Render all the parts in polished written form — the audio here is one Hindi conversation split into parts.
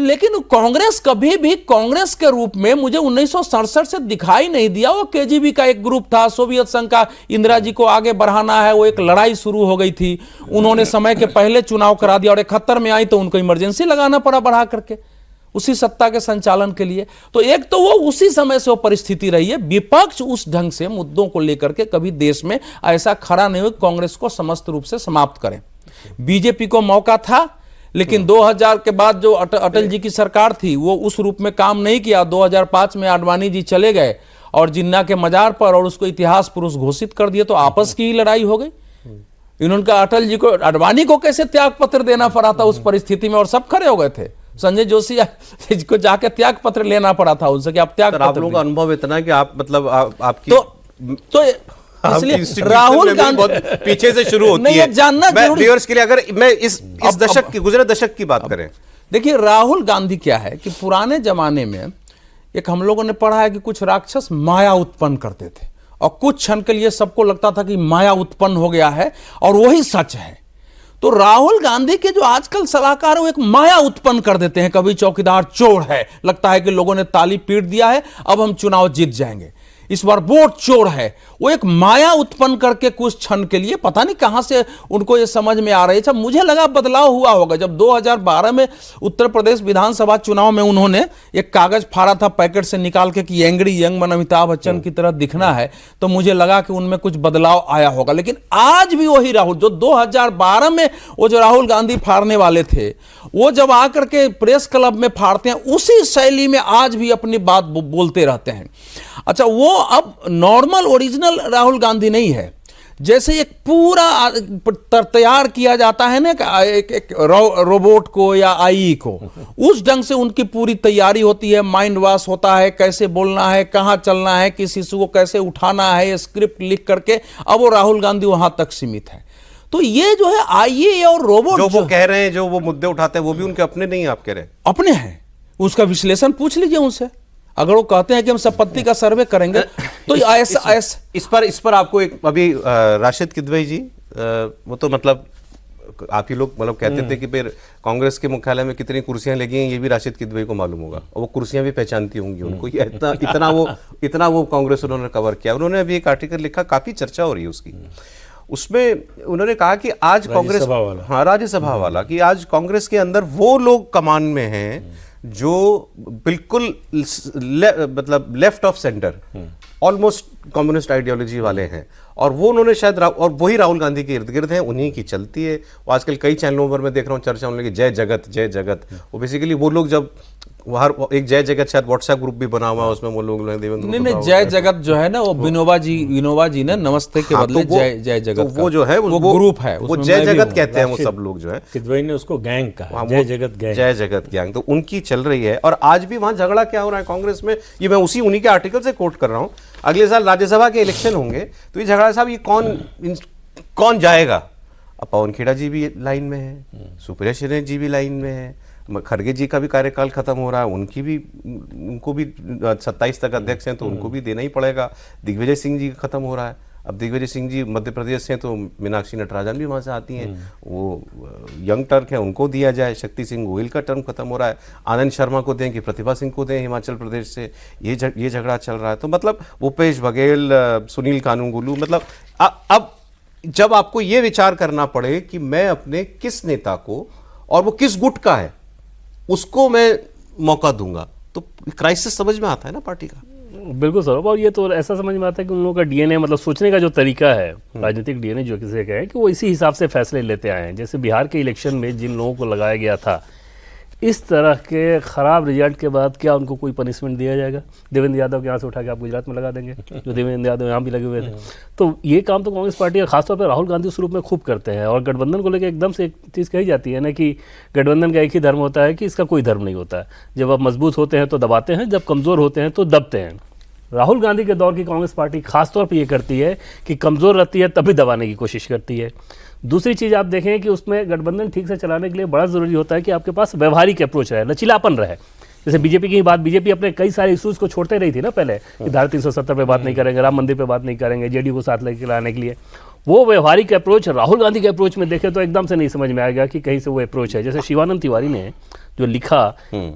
लेकिन कांग्रेस कभी भी कांग्रेस के रूप में मुझे 1967 से दिखाई नहीं दिया। वो केजीबी का एक ग्रुप था, सोवियत संघ का, इंदिरा जी को आगे बढ़ाना है, वो एक लड़ाई शुरू हो गई थी। उन्होंने समय के पहले चुनाव करा दिया और 71 में आई तो उनको इमरजेंसी लगाना पड़ा बढ़ा करके उसी सत्ता के संचालन के लिए। तो एक तो वो उसी समय से वो परिस्थिति रही है। विपक्ष उस ढंग से मुद्दों को लेकर के कभी देश में ऐसा खड़ा नहीं हुआ कांग्रेस को समस्त रूप से समाप्त करें। बीजेपी को मौका था, लेकिन 2000 के बाद जो अटल जी की सरकार थी वो उस रूप में काम नहीं किया। 2005 में आडवाणी जी चले गए और जिन्ना के मजार पर और उसको इतिहास पुरुष घोषित कर दिया, तो आपस की ही लड़ाई हो गई। इन्होंने अटल जी को, आडवाणी को कैसे त्याग पत्र देना पड़ा था उस परिस्थिति में, और सब खड़े हो गए थे। संजय जोशी को जाके त्याग पत्र लेना पड़ा था उनसे कि आप त्याग पत्र। आप लोगों का अनुभव इतना है कि आप मतलब आपकी तो इसलिए राहुल गांधी पीछे से शुरू होती है। जानना व्यूअर्स के लिए अगर मैं इस दशक की, गुजरे दशक की बात करें, देखिए राहुल गांधी क्या है कि पुराने जमाने में एक हम लोगों ने पढ़ा है कि कुछ राक्षस माया उत्पन्न करते थे और कुछ क्षण के लिए सबको लगता था कि माया उत्पन्न हो गया है और वही सच है। तो राहुल गांधी के जो आजकल सलाहकार वो एक माया उत्पन्न कर देते हैं। कभी चौकीदार चोर है, लगता है कि लोगों ने ताली पीट दिया है, अब हम चुनाव जीत जाएंगे, इस बार वोट चोर है। वो एक माया उत्पन्न करके कुछ क्षण के लिए, पता नहीं कहां से उनको ये समझ में आ रही है। मुझे लगा बदलाव हुआ होगा जब 2012 में उत्तर प्रदेश विधानसभा चुनाव में उन्होंने एक कागज फाड़ा था पैकेट से निकाल के कि angry young man Amitabh Bachchan की तरह दिखना है, तो मुझे लगा कि उनमें कुछ बदलाव आया होगा। लेकिन आज भी वही राहुल जो 2012 में वो जो राहुल गांधी फाड़ने वाले थे, वो जब आकर के प्रेस क्लब में फाड़ते हैं उसी शैली में आज भी अपनी बात बोलते रहते हैं। अच्छा, वो अब नॉर्मल ओरिजिनल राहुल गांधी नहीं है। जैसे एक पूरा तैयार किया जाता है ना एक रोबोट को या आई को, उस ढंग से उनकी पूरी तैयारी होती है, माइंड वॉश होता है, कैसे बोलना है, कहां चलना है, किस इशू को कैसे उठाना है, स्क्रिप्ट लिख करके। अब वो राहुल गांधी वहां तक सीमित है। तो ये जो है आईए और रोबोट जो वो कह रहे हैं, जो वो मुद्दे उठाते हैं, वो भी उनके अपने नहीं, आप कह रहे हैं अपने हैं। उसका विश्लेषण पूछ लीजिए उनसे। अगर वो कहते हैं कि हम संपत्ति का सर्वे करेंगे तो इस पर आपको एक अभी राशिद किदवई जी, वो तो मतलब आप ही लोग मतलब कहते थे कि फिर कांग्रेस के मुख्यालय में कितनी कुर्सियां लगी हैं ये भी राशिद किदवई को मालूम होगा, और वो कुर्सियां भी पहचानती होंगी उनको। इतना वो कांग्रेस उन्होंने कवर किया। उन्होंने अभी एक आर्टिकल लिखा, काफी चर्चा हो रही है उसकी। उसमें उन्होंने कहा कि आज कांग्रेस, हाँ राज्यसभा वाला, कि आज कांग्रेस के अंदर वो लोग कमान में हैं जो बिल्कुल मतलब left of centre, almost communist ideology वाले हैं, और वो उन्होंने शायद और वही राहुल गांधी के इर्द गिर्द हैं, उन्हीं की चलती है। वो आजकल कई चैनलों पर मैं देख रहा हूँ चर्चा होने लगी, जय जगत जय जगत। वो बेसिकली वो लोग जब हर एक जय जगत शायद व्हाट्सएप ग्रुप भी बना हुआ है, उसमें वो लोग देवेंद्र नहीं जय जगत जो है ना वो विनोबा जी ने नमस्ते के बदले जय जगत, वो जो है वो ग्रुप है, वो जय जगत कहते हैं वो सब लोग जो है। किदवई ने उसको गैंग कहा, जय जगत गैंग, तो उनकी चल रही है। और आज भी वहां झगड़ा क्या हो रहा है कांग्रेस में, ये मैं उन्हीं के आर्टिकल से कोट कर रहा हूँ। अगले साल राज्यसभा के इलेक्शन होंगे तो ये झगड़ा साहब, ये कौन जाएगा। अब पवन खेड़ा जी भी लाइन में है, सुप्रिया श्रीनेत जी भी लाइन में है, खड़गे जी का भी कार्यकाल खत्म हो रहा है, उनको भी 27 तक अध्यक्ष हैं तो उनको भी देना ही पड़ेगा। दिग्विजय सिंह जी खत्म हो रहा है, अब दिग्विजय सिंह जी मध्य प्रदेश से, तो मीनाक्षी नटराजन भी वहाँ से आती हैं, वो यंग टर्क है, उनको दिया जाए। शक्ति सिंह गोहिल का टर्म खत्म हो रहा है, आनंद शर्मा को दें कि प्रतिभा सिंह को दें हिमाचल प्रदेश से, ये झगड़ा चल रहा है। तो मतलब भूपेश बघेल, सुनील कानूनगोलू, मतलब अब जब आपको ये विचार करना पड़े कि मैं अपने किस नेता को, और वो किस गुट का है, उसको मैं मौका दूंगा, तो क्राइसिस समझ में आता है ना पार्टी का। बिल्कुल सर, और ये तो ऐसा समझ में आता है कि उन लोगों का डीएनए, मतलब सोचने का जो तरीका है, राजनीतिक डीएनए जो किसी कहे, कि वो इसी हिसाब से फैसले लेते आए हैं। जैसे बिहार के इलेक्शन में जिन लोगों को लगाया गया था, इस तरह के खराब रिजल्ट के बाद क्या उनको कोई पनिशमेंट दिया जाएगा? देवेंद्र यादव के यहाँ से उठा के आप गुजरात में लगा देंगे, जो देवेंद्र यादव यहाँ भी लगे हुए थे। तो ये काम तो कांग्रेस पार्टी, खासतौर पर राहुल गांधी उस रूप में खूब करते हैं। और गठबंधन को लेकर एकदम से एक चीज़ कही जाती है ना कि गठबंधन का एक ही धर्म होता है कि इसका कोई धर्म नहीं होता है। जब आप मजबूत होते हैं तो दबाते हैं, जब कमज़ोर होते हैं तो दबते हैं। राहुल गांधी के दौर की कांग्रेस पार्टी खासतौर पर ये करती है कि कमज़ोर रहती है तभी दबाने की कोशिश करती है। दूसरी चीज़ आप देखें कि उसमें गठबंधन ठीक से चलाने के लिए बड़ा ज़रूरी होता है कि आपके पास व्यवहारिक अप्रोच रहे, लचीलापन रहे। जैसे बीजेपी की बात, बीजेपी अपने कई सारे इश्यूज़ को छोड़ते रही थी ना पहले, कि धारा 370 पे बात नहीं करेंगे, राम मंदिर पे बात नहीं करेंगे, जेडीयू को साथ लेके लाने के लिए। वो व्यवहारिक अप्रोच राहुल गांधी के अप्रोच में देखे तो एकदम से नहीं समझ में आएगा कि कहीं से वो अप्रोच है। जैसे शिवानंद तिवारी ने जो लिखा,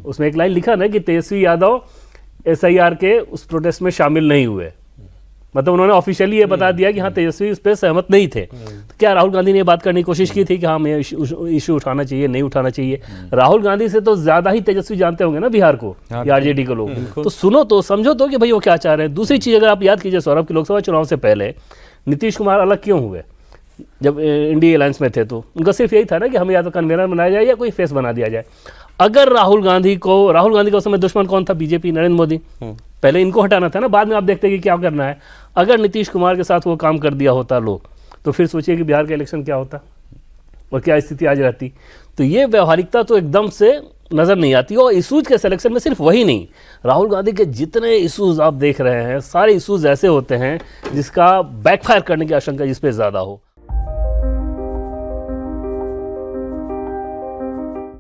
उसमें एक लाइन लिखा ना कि तेजस्वी यादव SIR के उस प्रोटेस्ट में शामिल नहीं हुए, मतलब उन्होंने ऑफिशियली ये बता दिया कि हाँ तेजस्वी उस पर सहमत नहीं थे। तो क्या राहुल गांधी ने ये बात करने की कोशिश की थी कि हाँ मैं इशू उठाना चाहिए, नहीं उठाना चाहिए? राहुल गांधी से तो ज्यादा ही तेजस्वी जानते होंगे ना बिहार को या RJD को लोग, तो सुनो तो समझो तो कि भाई वो क्या चाह रहे हैं। दूसरी चीज अगर आप याद कीजिए सौरभ की लोकसभा चुनाव से पहले नीतीश कुमार अलग क्यों हुए? जब इंडिया अलायंस में थे तो उनका सिर्फ यही था ना कि हमें या तो कन्वेनर बनाया जाए या कोई फेस बना दिया जाए। अगर राहुल गांधी का उस समय दुश्मन कौन था? बीजेपी, नरेंद्र मोदी। पहले इनको हटाना था ना, बाद में आप देखते कि क्या करना है। अगर नीतीश कुमार के साथ वो काम कर दिया होता लोग, तो फिर सोचिए कि बिहार का इलेक्शन क्या होता और क्या स्थिति आज रहती। तो ये व्यवहारिकता तो एकदम से नजर नहीं आती। और इशूज के सिलेक्शन में सिर्फ वही नहीं, राहुल गांधी के जितने इशूज आप देख रहे हैं सारे इशूज ऐसे होते हैं जिसका बैकफायर करने की आशंका जिस पे ज्यादा हो।